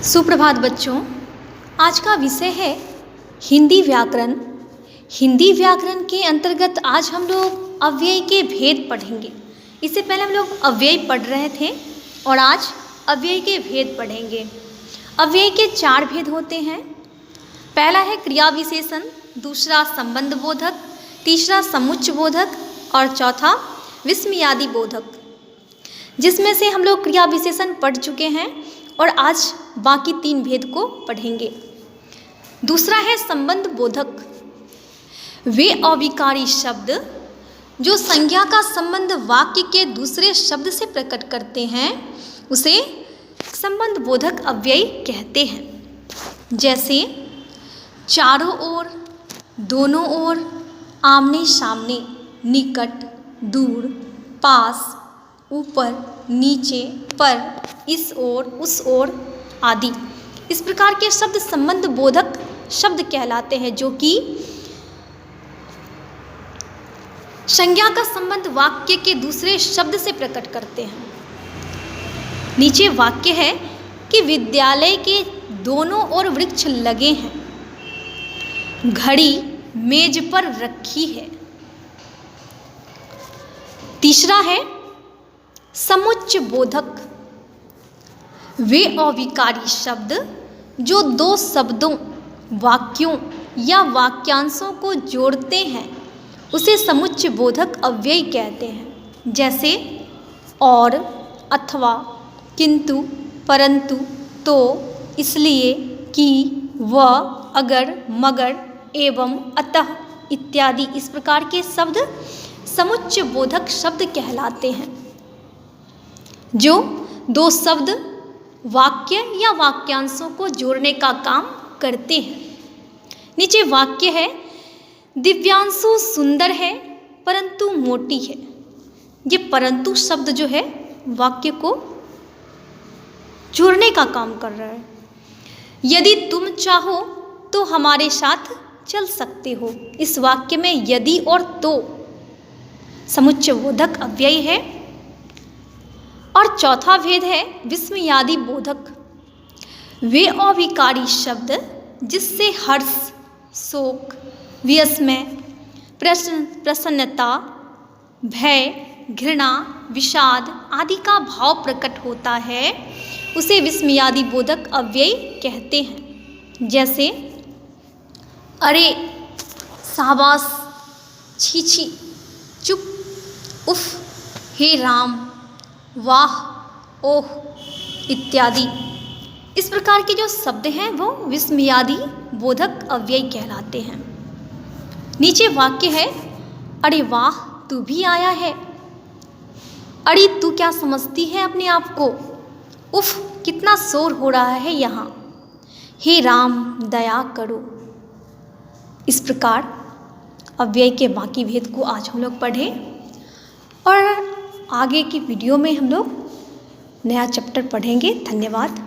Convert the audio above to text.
सुप्रभात बच्चों। आज का विषय है हिंदी व्याकरण। हिंदी व्याकरण के अंतर्गत आज हम लोग अव्यय के भेद पढ़ेंगे। इससे पहले हम लोग अव्यय पढ़ रहे थे और आज अव्यय के भेद पढ़ेंगे। अव्यय के 4 भेद होते हैं। पहला है क्रिया विशेषण, दूसरा संबंध बोधक, तीसरा समुच्चय बोधक और चौथा विस्मयादि बोधक, जिसमें से हम लोग क्रिया विशेषण पढ़ चुके हैं और आज बाकी 3 भेद को पढ़ेंगे। दूसरा है संबंध बोधक। वे अविकारी शब्द जो संज्ञा का संबंध वाक्य के दूसरे शब्द से प्रकट करते हैं उसे संबंध बोधक अव्यय कहते हैं। जैसे चारों ओर, दोनों ओर, आमने सामने, निकट, दूर, पास, ऊपर, नीचे, पर, इस ओर, उस ओर आदि। इस प्रकार के शब्द संबंध बोधक शब्द कहलाते हैं, जो कि संज्ञा का संबंध वाक्य के दूसरे शब्द से प्रकट करते हैं। नीचे वाक्य है कि विद्यालय के दोनों ओर वृक्ष लगे हैं, घड़ी मेज पर रखी है। तीसरा है समुच्चय बोधक। वे अविकारी शब्द जो 2 शब्दों, वाक्यों या वाक्यांशों को जोड़ते हैं उसे समुच्चय बोधक अव्यय कहते हैं। जैसे और, अथवा, किंतु, परंतु, तो, इसलिए, कि, व, अगर, मगर, एवं, अतः इत्यादि। इस प्रकार के शब्द समुच्चय बोधक शब्द कहलाते हैं, जो 2 शब्द, वाक्य या वाक्यांशों को जोड़ने का काम करते हैं। नीचे वाक्य है दिव्यांशु सुंदर है परंतु मोटी है। ये परंतु शब्द जो है वाक्य को जोड़ने का काम कर रहा है। यदि तुम चाहो तो हमारे साथ चल सकते हो। इस वाक्य में यदि और तो समुच्चय बोधक अव्यय है। और चौथा भेद है विस्मयादि बोधक। वे अविकारी शब्द जिससे हर्ष, शोक, विस्मय, प्रसन्नता, भय, घृणा, विषाद आदि का भाव प्रकट होता है उसे विस्मयादि बोधक अव्यय कहते हैं। जैसे अरे, शाबाश, छी छी, चुप, उफ, हे राम, वाह, ओह इत्यादि। इस प्रकार के जो शब्द हैं वो विस्मयादि बोधक अव्यय कहलाते हैं। नीचे वाक्य है अरे वाह, तू भी आया है। अरे, तू क्या समझती है अपने आप को। उफ, कितना शोर हो रहा है यहाँ। हे राम, दया करो। इस प्रकार अव्यय के बाकी भेद को आज हम लोग पढ़ें और आगे की वीडियो में हम लोग नया चैप्टर पढ़ेंगे। धन्यवाद।